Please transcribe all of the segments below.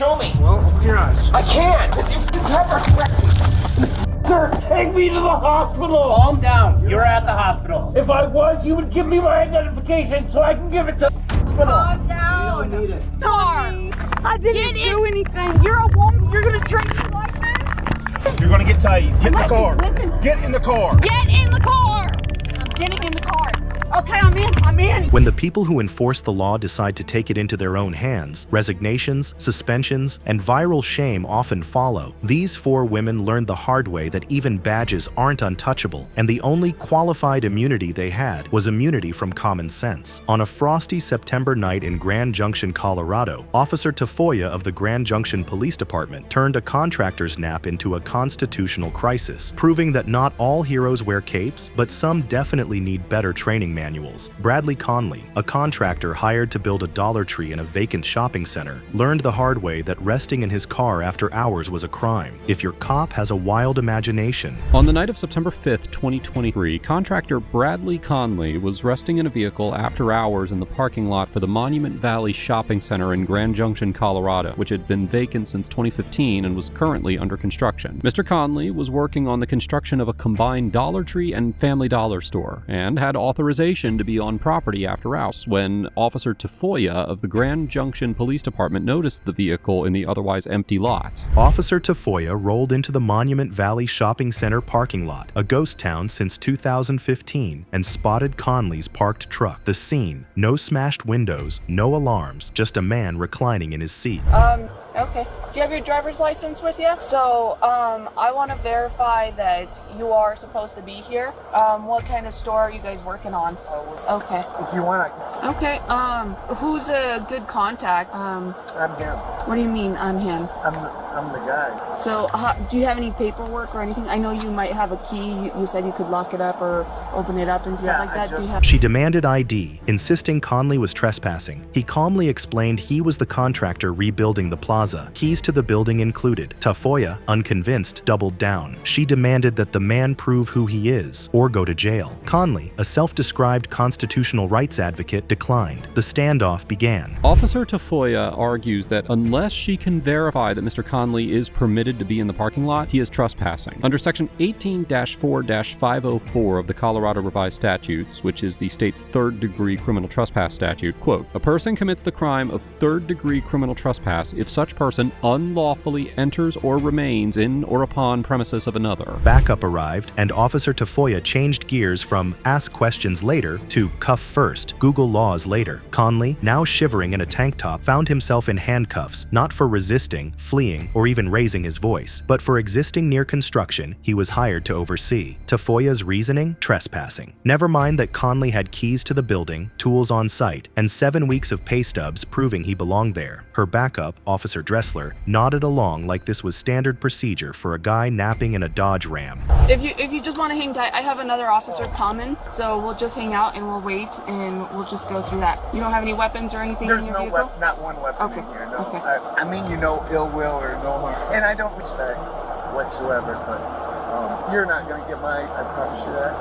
Show me. Well, open your eyes. I can't, because you never correct me. Sir, take me to the hospital. Calm down. You're at the hospital. If I was, you would give me my identification so I can give it to the hospital. Calm down. You don't need it. I didn't do anything. You're a woman. You're going to treat me like this? You're gonna get tight. Get in the car. Listen. Get in the car. Get in the car. I'm getting in the car. Okay, I'm in. When the people who enforce the law decide to take it into their own hands, resignations, suspensions, and viral shame often follow. These 4 women learned the hard way that even badges aren't untouchable, and the only qualified immunity they had was immunity from common sense. On a frosty September night in Grand Junction, Colorado, Officer Tafoya of the Grand Junction Police Department turned a contractor's nap into a constitutional crisis, proving that not all heroes wear capes, but some definitely need better training manuals. Bradley Conley, a contractor hired to build a Dollar Tree in a vacant shopping center, learned the hard way that resting in his car after hours was a crime. If your cop has a wild imagination. On the night of September 5th, 2023, contractor Bradley Conley was resting in a vehicle after hours in the parking lot for the Monument Valley Shopping Center in Grand Junction, Colorado, which had been vacant since 2015 and was currently under construction. Mr. Conley was working on the construction of a combined Dollar Tree and Family Dollar store and had authorization to be on property after hours when Officer Tafoya of the Grand Junction Police Department noticed the vehicle in the otherwise empty lot. Officer Tafoya rolled into the Monument Valley Shopping Center parking lot, a ghost town since 2015, and spotted Conley's parked truck. The scene: no smashed windows, no alarms, just a man reclining in his seat. Okay. Do you have your driver's license with you? So, I want to verify that you are supposed to be here. What kind of store are you guys working on? Okay. If you want, I can. Okay. Who's a good contact? I'm him. What do you mean I'm him? I'm the guy. So, do you have any paperwork or anything? I know you might have a key. You said you could lock it up or open it up and stuff like that. Do you have? She demanded ID, insisting Conley was trespassing. He calmly explained he was the contractor rebuilding the plaza. Keys to the building included. Tafoya, unconvinced, doubled down. She demanded that the man prove who he is or go to jail. Conley, a self-described constitutional rights advocate, declined. The standoff began. Officer Tafoya argues that unless she can verify that Mr. Conley is permitted to be in the parking lot, he is trespassing. Under Section 18-4-504 of the Colorado Revised Statutes, which is the state's third-degree criminal trespass statute, quote, "A person commits the crime of third-degree criminal trespass if such person unlawfully enters or remains in or upon premises of another." Backup arrived, and Officer Tafoya changed gears from ask questions later to cuff first, Google laws later. Conley, now shivering in a tank top, found himself in handcuffs, not for resisting, fleeing, or even raising his voice, but for existing near construction he was hired to oversee. Tafoya's reasoning? Trespassing. Never mind that Conley had keys to the building, tools on site, and 7 weeks of pay stubs proving he belonged there. Her backup, Officer Dressler, nodded along like this was standard procedure for a guy napping in a Dodge Ram. If you just want to hang tight, I have another officer coming, so we'll just hang out and we'll wait and we'll just go through that. You don't have any weapons or anything There's in your no vehicle? weapon, not one weapon Okay. in here. No. Okay. I mean, you know, ill will or no harm, and I don't respect whatsoever. But you're not gonna get my. I promise you that.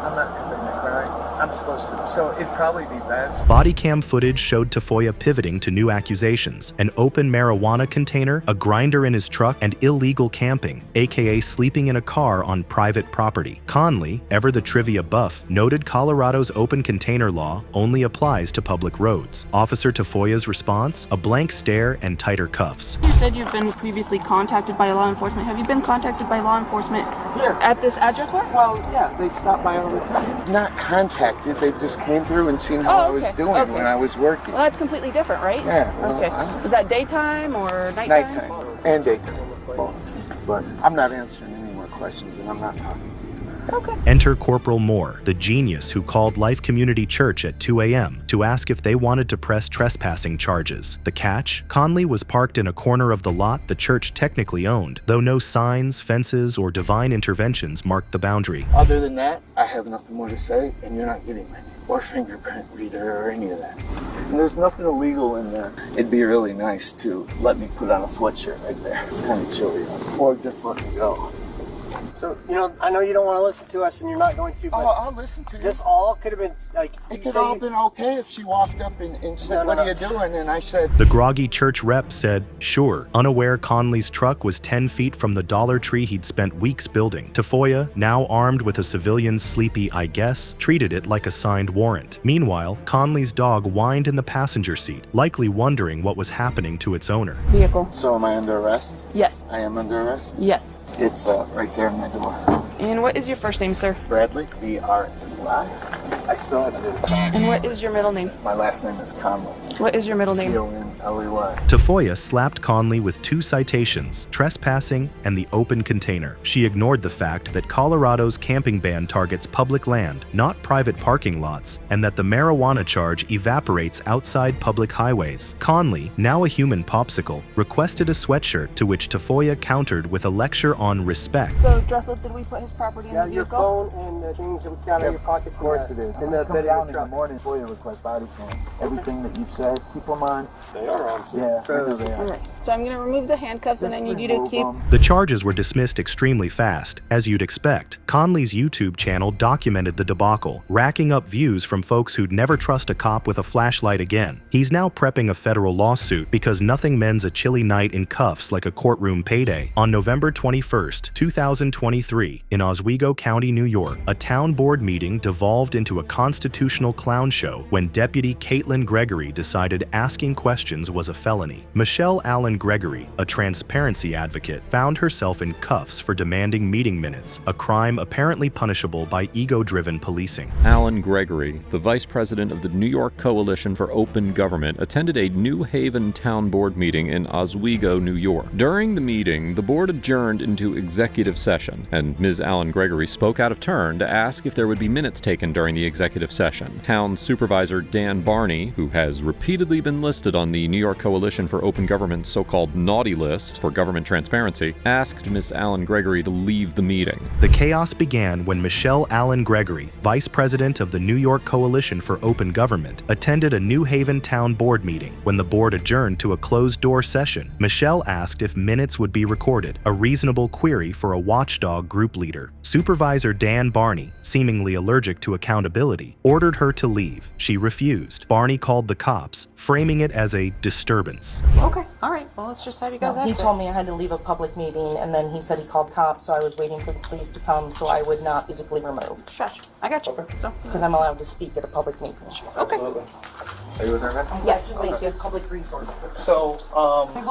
I'm not committing a crime. I'm supposed to. So it'd probably be best. Body cam footage showed Tafoya pivoting to new accusations: an open marijuana container, a grinder in his truck, and illegal camping, aka sleeping in a car on private property. Conley, ever the trivia buff, noted Colorado's open container law only applies to public roads. Officer Tafoya's response? A blank stare and tighter cuffs. You said you've been previously contacted by law enforcement. Have you been contacted by law enforcement Here. at this address? Where? Well, yeah, they stopped by all the time. Not contacted. They just came through and seen how I was doing when I was working. Well, that's completely different, right? Yeah, well, Okay. Was that daytime or nighttime? Nighttime and daytime, both. But I'm not answering any more questions, and I'm not talking to you. Okay. Enter Corporal Moore, the genius who called Life Community Church at 2 a.m. to ask if they wanted to press trespassing charges. The catch? Conley was parked in a corner of the lot the church technically owned, though no signs, fences, or divine interventions marked the boundary. Other than that, I have nothing more to say, and you're not getting many. Or fingerprint reader or any of that. And there's nothing illegal in there. It'd be really nice to let me put on a sweatshirt right there. It's kind of chilly. Or just let me go. So, you know, I know you don't want to listen to us and you're not going to, but I'll listen to you. this all could have been, like, It could all been okay if she walked up and said, what are you doing? And I said, The groggy church rep said, sure, unaware Conley's truck was 10 feet from the Dollar Tree he'd spent weeks building. Tafoya, now armed with a civilian's sleepy "I guess," treated it like a signed warrant. Meanwhile, Conley's dog whined in the passenger seat, likely wondering what was happening to its owner. Vehicle. so am I under arrest? Yes. I am under arrest? Yes. It's right there in my door. And what is your first name, sir? Bradley, B-R-A-D-Y. I still haven't did it. And what is your middle name? My last name is Conley. What is your middle name? C-O-N-L-E-Y. Tafoya slapped Conley with 2 citations, trespassing and the open container. She ignored the fact that Colorado's camping ban targets public land, not private parking lots, and that the marijuana charge evaporates outside public highways. Conley, now a human popsicle, requested a sweatshirt, to which Tafoya countered with a lecture on respect. So, Dressel, did we put his property in yeah, the your vehicle? phone and the things that we got in your pockets. Of course it is. In the bed of your truck. morning for you request body cam. Everything that you've said, keep them on. They are on. Yeah, I know they are. Alright. So I'm going to remove the handcuffs and I need you to keep... The charges were dismissed extremely fast, as you'd expect. Conley's YouTube channel documented the debacle, racking up views from folks who'd never trust a cop with a flashlight again. He's now prepping a federal lawsuit because nothing mends a chilly night in cuffs like a courtroom payday. On November 21st, 2023, in Oswego County, New York, a town board meeting devolved into a constitutional clown show when Deputy Caitlin Gregory decided asking questions was a felony. Michelle Allen Gregory, a transparency advocate, found herself in cuffs for demanding meeting minutes, a crime apparently punishable by ego-driven policing. Alan Gregory, the vice president of the New York Coalition for Open Government, attended a New Haven Town Board meeting in Oswego, New York. During the meeting, the board adjourned into executive session, and Ms. Alan Gregory spoke out of turn to ask if there would be minutes taken during the executive session. Town Supervisor Dan Barney, who has repeatedly been listed on the New York Coalition for Open Government's so-called naughty list for government transparency, asked Ms. Alan Gregory to leave the meeting. The chaos began when Michelle Allen Gregory, vice president of the New York Coalition for Open Government, attended a New Haven Town Board meeting. When the board adjourned to a closed-door session, Michelle asked if minutes would be recorded, a reasonable query for a watchdog group leader. Supervisor Dan Barney, seemingly allergic to accountability, ordered her to leave. She refused. Barney called the cops, framing it as a disturbance. Okay, all right. Well, let's just have you guys He answer. told me I had to leave a public meeting, and then he said he called cops, so I was waiting for the police to come so I would not physically remove, Shush. I got you. So, because I'm allowed to speak at a public meeting. okay. Are you with her? Yes, thank you. Public resources. So,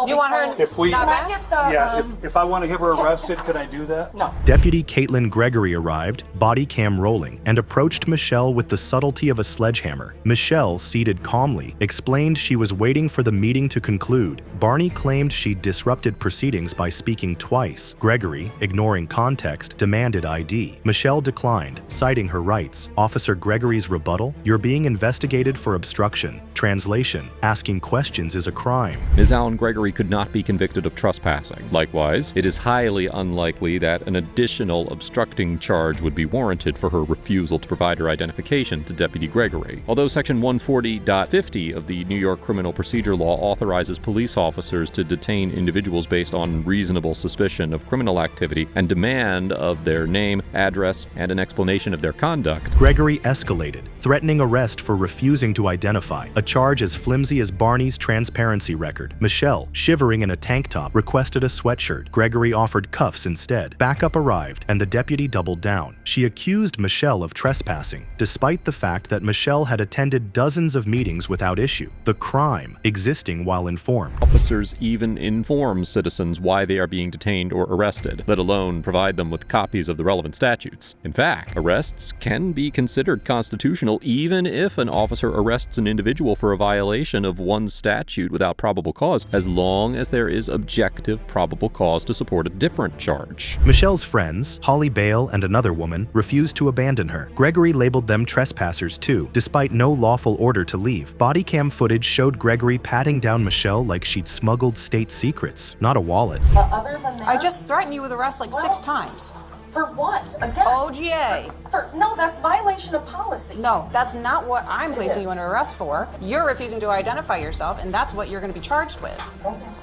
You want her if we, not back? yeah, if I want to have her arrested, can I do that? No. Deputy Caitlin Gregory arrived, body cam rolling, and approached Michelle with the subtlety of a sledgehammer. Michelle, seated calmly, explained she was waiting for the meeting to conclude. Barney claimed she disrupted proceedings by speaking twice. Gregory, ignoring context, demanded ID. Michelle declined, citing her rights. Officer Gregory's rebuttal: "You're being investigated for obstruction." Translation: asking questions is a crime. Ms. Alan Gregory could not be convicted of trespassing. Likewise, it is highly unlikely that an additional obstructing charge would be warranted for her refusal to provide her identification to Deputy Gregory. Although Section 140.50 of the New York Criminal Procedure Law authorizes police officers to detain individuals based on reasonable suspicion of criminal activity and demand of their name, address, and an explanation of their conduct, Gregory escalated, threatening arrest for refusing to identify, a charge as flimsy as Barney's transparency record. Michelle, shivering in a tank top, requested a sweatshirt. Gregory offered cuffs instead. Backup arrived, and the deputy doubled down. She accused Michelle of trespassing, despite the fact that Michelle had attended dozens of meetings without issue. The crime existing while informed. officers even inform citizens why they are being detained or arrested, let alone provide them with copies of the relevant statutes. In fact, arrests can be considered constitutional even if an officer arrests an individual for a violation of one statute without probable cause, as long as there is objective probable cause to support a different charge. Michelle's friends, Holly Bale and another woman, refused to abandon her. Gregory labeled them trespassers too, despite no lawful order to leave. Body cam footage showed Gregory patting down Michelle like she'd smuggled state secrets, not a wallet. Other than that, I just threatened you with arrest like 6 times. For what? Again? OGA. No, that's violation of policy. No, that's not what I'm placing you under arrest for. You're refusing to identify yourself, and that's what you're going to be charged with.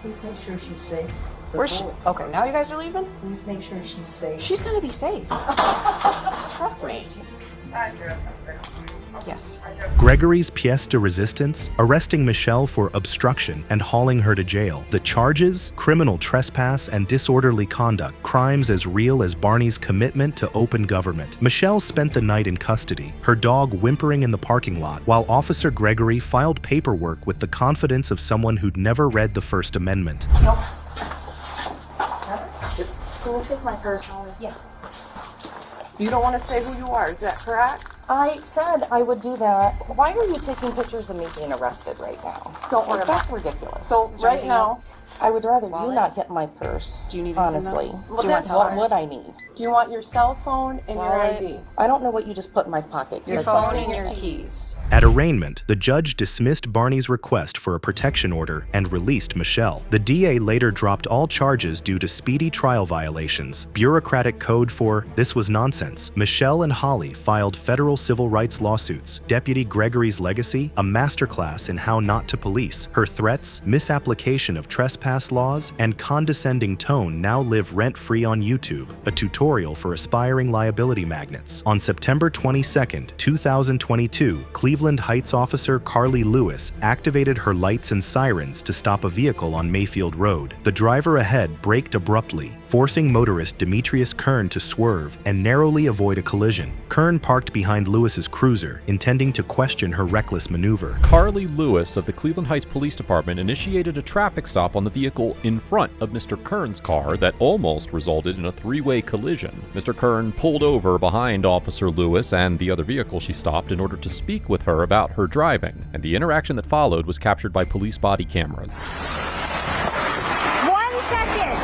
Please make sure she's safe. Where's she? Okay, now you guys are leaving? Please make sure she's safe. She's going to be safe. Trust me. Yes. Gregory's pièce de resistance, arresting Michelle for obstruction and hauling her to jail. The charges? Criminal trespass and disorderly conduct, crimes as real as Barney's commitment to open government. Michelle spent the night in custody, her dog whimpering in the parking lot, while Officer Gregory filed paperwork with the confidence of someone who'd never read the First Amendment. No. Can you take my purse, Holly? Yes. You don't want to say who you are, is that correct? I said I would do that. Why are you taking pictures of me being arrested right now? Don't worry about That's it. ridiculous. So right now, I would rather you not get my purse. Do you need honestly? anything, though? What Do you want would I need? do you want your cell phone and your ID? I don't know what you just put in my pocket. 'cause Your I thought- phone and your keys. At arraignment, the judge dismissed Barney's request for a protection order and released Michelle. The DA later dropped all charges due to speedy trial violations. Bureaucratic code for "this was nonsense." Michelle and Holly filed federal civil rights lawsuits. Deputy Gregory's legacy, a masterclass in how not to police. Her threats, misapplication of trespass laws, and condescending tone now live rent-free on YouTube, a tutorial for aspiring liability magnates. On September 22nd, 2022, Cleveland Heights officer Carly Lewis activated her lights and sirens to stop a vehicle on Mayfield Road. The driver ahead braked abruptly, forcing motorist Demetrius Kern to swerve and narrowly avoid a collision. Kern parked behind Lewis's cruiser, intending to question her reckless maneuver. Carly Lewis of the Cleveland Heights Police Department initiated a traffic stop on the vehicle in front of Mr. Kern's car that almost resulted in a three-way collision. Mr. Kern pulled over behind Officer Lewis and the other vehicle she stopped in order to speak with her about her driving, and the interaction that followed was captured by police body cameras. 1 second.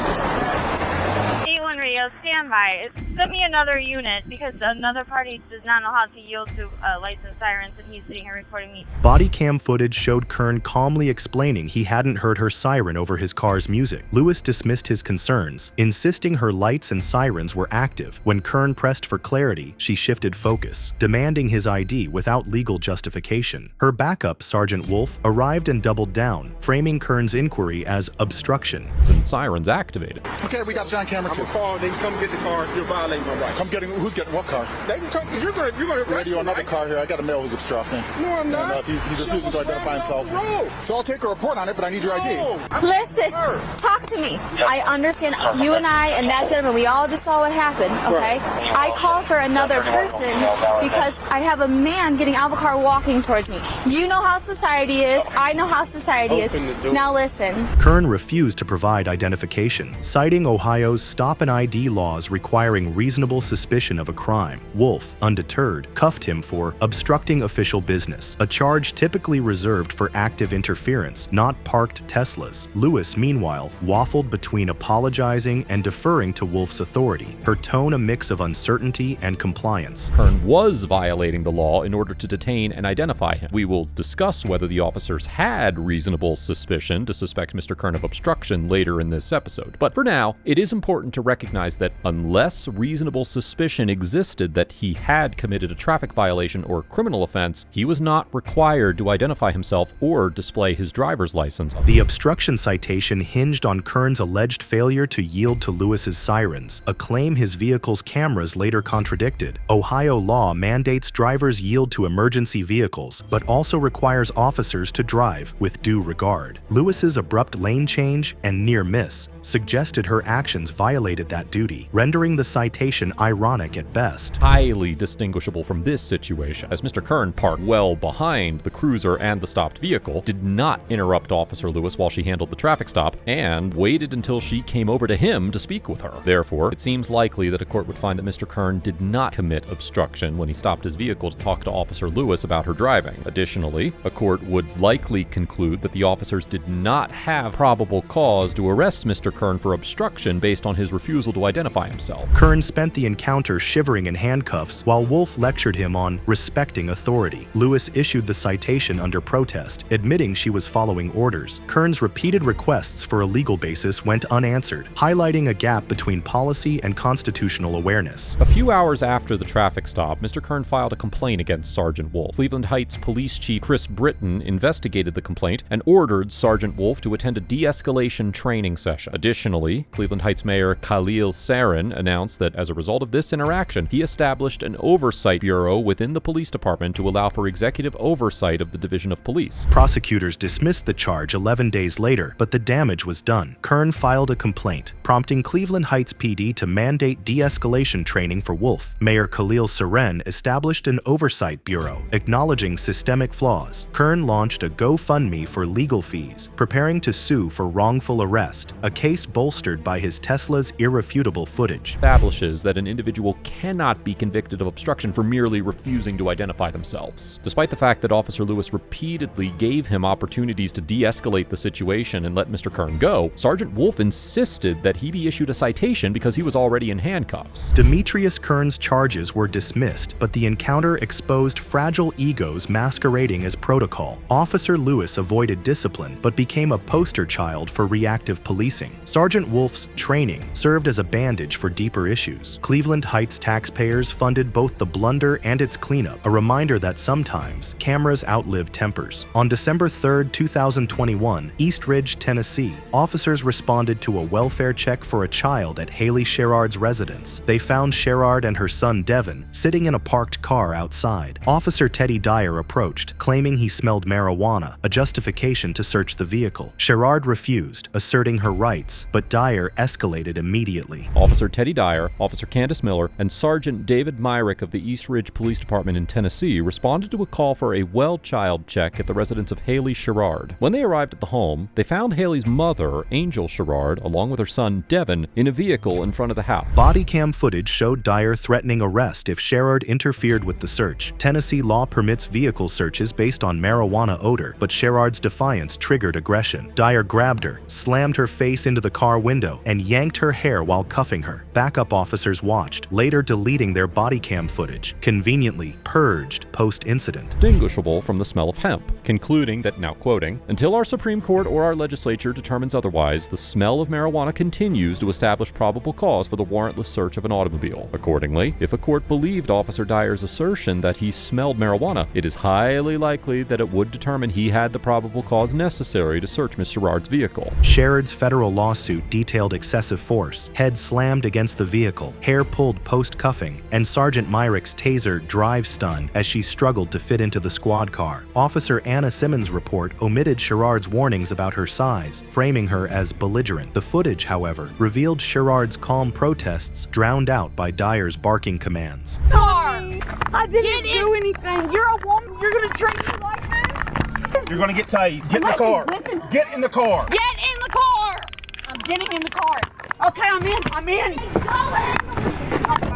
Caitlin Radio, stand by. Send me another unit because another party does not know how to yield to lights and sirens, and he's sitting here recording me. Body cam footage showed Kern calmly explaining he hadn't heard her siren over his car's music. Lewis dismissed his concerns, insisting her lights and sirens were active. When Kern pressed for clarity, she shifted focus, demanding his ID without legal justification. Her backup, Sergeant Wolf, arrived and doubled down, framing Kern's inquiry as obstruction. And sirens activated. Okay, we got John Cameron too. Call, they come get the car. You're violating my rights. Come getting, who's getting what car? They can come. You're gonna Radio, another car here. I got a male who's obstructing. No, I'm not. And, he's refusing to identify himself. Road. So I'll take a report on it, but I need your ID. Listen, talk to me. I understand you and I and that gentleman, we all just saw what happened, okay? I called for another person because I have a man getting out of a car walking towards me. You know how society is. I know how society is. Now listen. Kern refused to provide identification, citing Ohio's stop and ID laws requiring reasonable suspicion of a crime. Wolf, undeterred, cuffed him for obstructing official business, a charge typically reserved for active interference, not parked Teslas. Lewis, meanwhile, waffled between apologizing and deferring to Wolf's authority, her tone a mix of uncertainty and compliance. Kern was violating the law in order to detain and identify him. We will discuss whether the officers had reasonable suspicion to suspect Mr. Kern of obstruction later in this episode. But for now, it is important to recognize that unless reasonable suspicion existed that he had committed a traffic violation or criminal offense, he was not required to identify himself or display his driver's license. The obstruction citation hinged on Kern's alleged failure to yield to Lewis's sirens, a claim his vehicle's cameras later contradicted. Ohio law mandates drivers yield to emergency vehicles, but also requires officers to drive with due regard. Lewis's abrupt lane change and near miss suggested her actions violated that duty, rendering the citation ironic at best. Highly distinguishable from this situation, as Mr. Kern parked well behind the cruiser and the stopped vehicle, did not interrupt Officer Lewis while she handled the traffic stop, and waited until she came over to him to speak with her. Therefore, it seems likely that a court would find that Mr. Kern did not commit obstruction when he stopped his vehicle to talk to Officer Lewis about her driving. Additionally, a court would likely conclude that the officers did not have probable cause to arrest Mr. Kern for obstruction based on his refusal to identify himself. Kern spent the encounter shivering in handcuffs while Wolf lectured him on respecting authority. Lewis issued the citation under protest, admitting she was following orders. Kern's repeated requests for a legal basis basis went unanswered, highlighting a gap between policy and constitutional awareness. A few hours after the traffic stop, Mr. Kern filed a complaint against Sergeant Wolf. Cleveland Heights Police Chief Chris Britton investigated the complaint and ordered Sergeant Wolf to attend a de-escalation training session. Additionally, Cleveland Heights Mayor Khalil Sarin announced that as a result of this interaction, he established an oversight bureau within the police department to allow for executive oversight of the Division of Police. Prosecutors dismissed the charge 11 days later, but the damage was done. Kern filed a complaint, prompting Cleveland Heights PD to mandate de-escalation training for Wolf. Mayor Khalil Sarin established an oversight bureau, acknowledging systemic flaws. Kern launched a GoFundMe for legal fees, preparing to sue for wrongful arrest, a case bolstered by his Tesla's irrefutable footage. Establishes that an individual cannot be convicted of obstruction for merely refusing to identify themselves. Despite the fact that Officer Lewis repeatedly gave him opportunities to de-escalate the situation and let Mr. Kern go, Sergeant Wolf insisted that he be issued a citation because he was already in handcuffs. Demetrius Kern's charges were dismissed, but the encounter exposed fragile egos masquerading as protocol. Officer Lewis avoided discipline, but became a poster child for reactive policing. Sergeant Wolf's training served as a bandage for deeper issues. Cleveland Heights taxpayers funded both the blunder and its cleanup, a reminder that sometimes cameras outlive tempers. On December 3, 2021, East Ridge, Tennessee, officers responded to a welfare check for a child at Haley Sherrard's residence. They found Sherrard and her son Devin sitting in a parked car outside. Officer Teddy Dyer approached, claiming he smelled marijuana, a justification to search the vehicle. Sherrard refused, asserting her rights, but Dyer escalated immediately. Officer Teddy Dyer, Officer Candace Miller, and Sergeant David Myrick of the East Ridge Police Department in Tennessee responded to a call for a well child check at the residence of Haley Sherrard. When they arrived at the home, they found Haley's mother, Angel Sherrard, along with her son Devin, in a vehicle in front of the house. Body cam footage showed Dyer threatening arrest if Sherrard interfered with the search. Tennessee law permits vehicle searches based on marijuana odor, but Sherrard's defiance triggered aggression. Dyer grabbed her, slammed her face into the car window, and yanked her hair while cuffing her. Backup officers watched, later deleting their body cam footage, conveniently purged post-incident. Distinguishable from the smell of hemp, concluding that, now quoting, "Until our Supreme Court or our legislature determines otherwise, the smell of marijuana continues to establish probable cause for the warrantless search of an automobile. Accordingly, if a court believed Officer Dyer's assertion that he smelled marijuana, it is highly likely that it would determine he had the probable cause necessary to search Ms. Sherrard's vehicle." Sherrard's federal lawsuit detailed excessive force, head slammed against the vehicle, hair pulled post-cuffing, and Sergeant Myrick's taser drive stun as she struggled to fit into the squad car. Officer Anna Simmons' report omitted Sherrard's warnings about her size, framing her as belligerent. The footage, however, revealed Sherrard's calm protests drowned out by Dyer's barking commands. Car! I didn't do anything. You're a woman. You're gonna treat me like that? You're gonna get tased. Get in the car. Listen. Get in the car. Get in the car! I'm getting in the car. Okay, I'm in.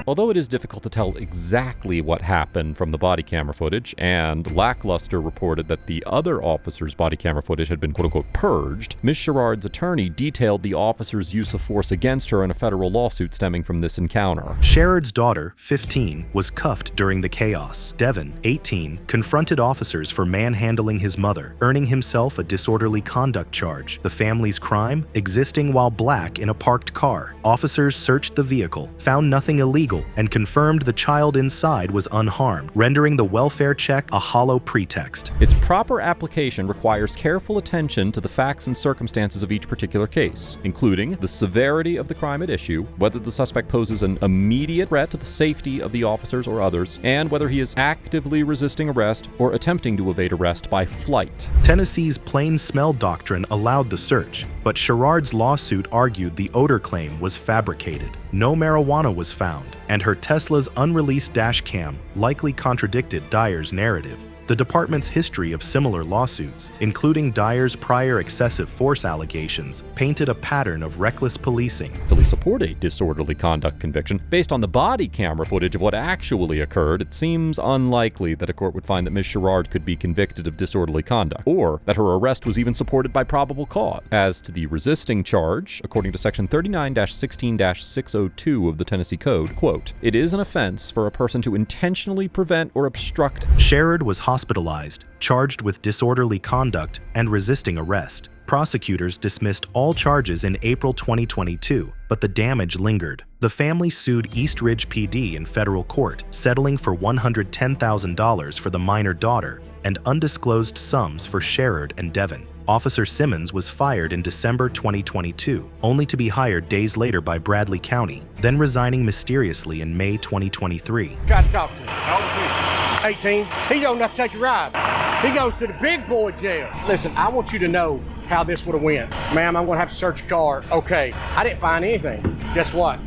Although it is difficult to tell exactly what happened from the body camera footage, and Lackluster reported that the other officer's body camera footage had been quote-unquote purged, Ms. Sherrard's attorney detailed the officer's use of force against her in a federal lawsuit stemming from this encounter. Sherrard's daughter, 15, was cuffed during the chaos. Devin, 18, confronted officers for manhandling his mother, earning himself a disorderly conduct charge. The family's crime? Existing while black in a parked car. Officers searched the vehicle, found nothing illegal, and confirmed the child inside was unharmed, rendering the welfare check a hollow pretext. Its proper application requires careful attention to the facts and circumstances of each particular case, including the severity of the crime at issue, whether the suspect poses an immediate threat to the safety of the officers or others, and whether he is actively resisting arrest or attempting to evade arrest by flight. Tennessee's plain smell doctrine allowed the search, but Sherrard's lawsuit argued the odor claim was fabricated. No marijuana was found, and her Tesla's unreleased dash cam likely contradicted Dyer's narrative. The department's history of similar lawsuits, including Dyer's prior excessive force allegations, painted a pattern of reckless policing. To support a disorderly conduct conviction, based on the body camera footage of what actually occurred, it seems unlikely that a court would find that Ms. Sherrard could be convicted of disorderly conduct, or that her arrest was even supported by probable cause. As to the resisting charge, according to Section 39-16-602 of the Tennessee Code, quote, "It is an offense for a person to intentionally prevent or obstruct." Sherrard was hospitalized, charged with disorderly conduct and resisting arrest. Prosecutors dismissed all charges in April 2022, but the damage lingered. The family sued East Ridge PD in federal court, settling for $110,000 for the minor daughter and undisclosed sums for Sherrod and Devin. Officer Simmons was fired in December 2022, only to be hired days later by Bradley County, then resigning mysteriously in May 2023. Try to talk to him. How old is he? 18. He's old enough to take a ride. He goes to the big boy jail. Listen, I want you to know how this would have went. Ma'am, I'm going to have to search your car. Okay, I didn't find anything. Guess what?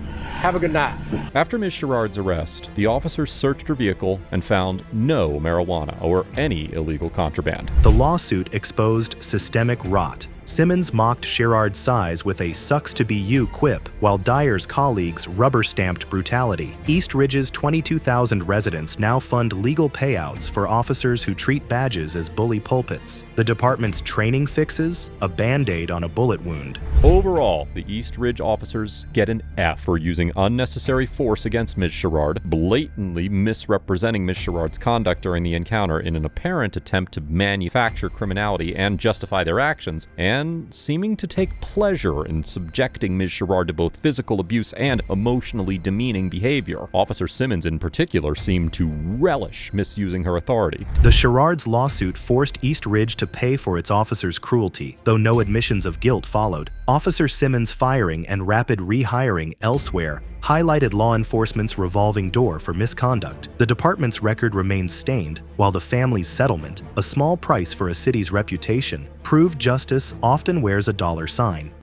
Have a good night. After Ms. Sherrod's arrest, the officers searched her vehicle and found no marijuana or any illegal contraband. The lawsuit exposed systemic rot. Simmons mocked Sherrod's size with a "sucks to be you" quip, while Dyer's colleagues rubber-stamped brutality. East Ridge's 22,000 residents now fund legal payouts for officers who treat badges as bully pulpits. The department's training fixes a Band-Aid on a bullet wound. Overall, the East Ridge officers get an F for using unnecessary force against Ms. Sherrod, blatantly misrepresenting Ms. Sherrod's conduct during the encounter in an apparent attempt to manufacture criminality and justify their actions, and seeming to take pleasure in subjecting Ms. Sherrod to both physical abuse and emotionally demeaning behavior. Officer Simmons in particular seemed to relish misusing her authority. The Sherrod's lawsuit forced East Ridge to pay for its officers' cruelty, though no admissions of guilt followed. Officer Simmons' firing and rapid rehiring elsewhere highlighted law enforcement's revolving door for misconduct. The department's record remains stained, while the family's settlement, a small price for a city's reputation, proved justice often wears a dollar sign.